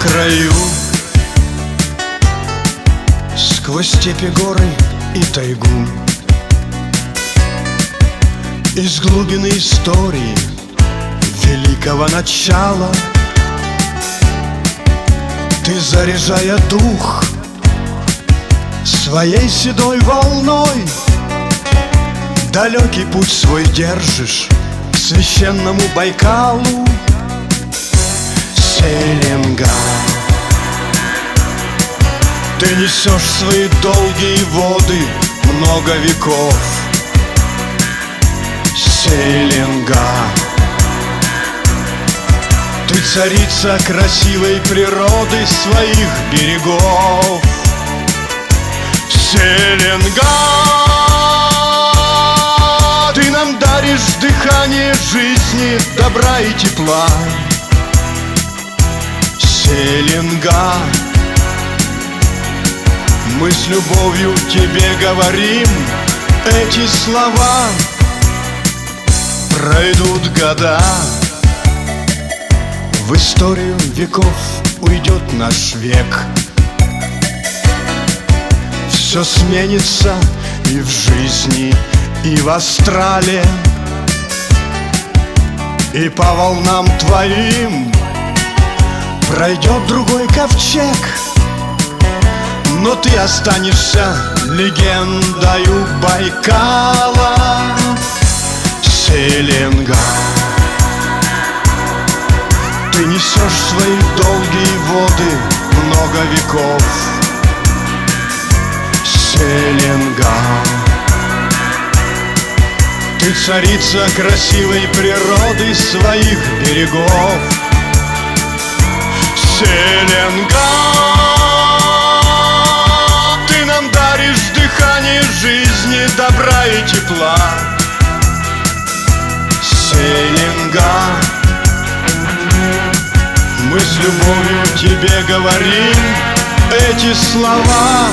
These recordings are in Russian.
краю, сквозь степи, горы и тайгу, из глубины истории великого начала ты, заряжая дух своей седой волной, далекий путь свой держишь к священному Байкалу. Селенга, ты несешь свои долгие воды много веков. Селенга, ты царица красивой природы своих берегов. Селенга, ты нам даришь дыхание жизни, добра и тепла. Селенга, мы с любовью тебе говорим эти слова. Пройдут года, в историю веков уйдет наш век. Все сменится и в жизни, и в астрале, и по волнам твоим пройдет другой ковчег. Но ты останешься легендою Байкала. Селенга, ты несешь свои долгие воды много веков. Селенга, ты царица красивой природы своих берегов. Селенга, ты нам даришь дыхание жизни, добра и тепла. Селенга, мы с любовью тебе говорим эти слова.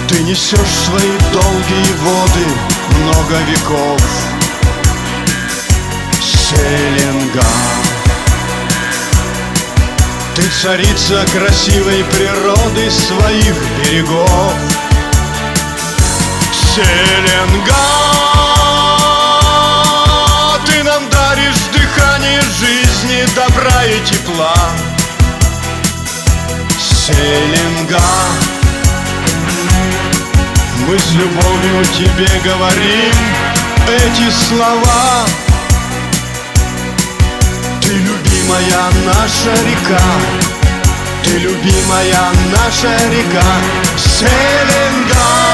Ты несешь свои долгие воды много веков. Селенга, ты царица красивой природы своих берегов. Селенга, ты нам даришь дыхание жизни, добра и тепла. Селенга, мы с любовью тебе говорим эти слова. Ты любимая наша река, ты любимая наша река. Селенга.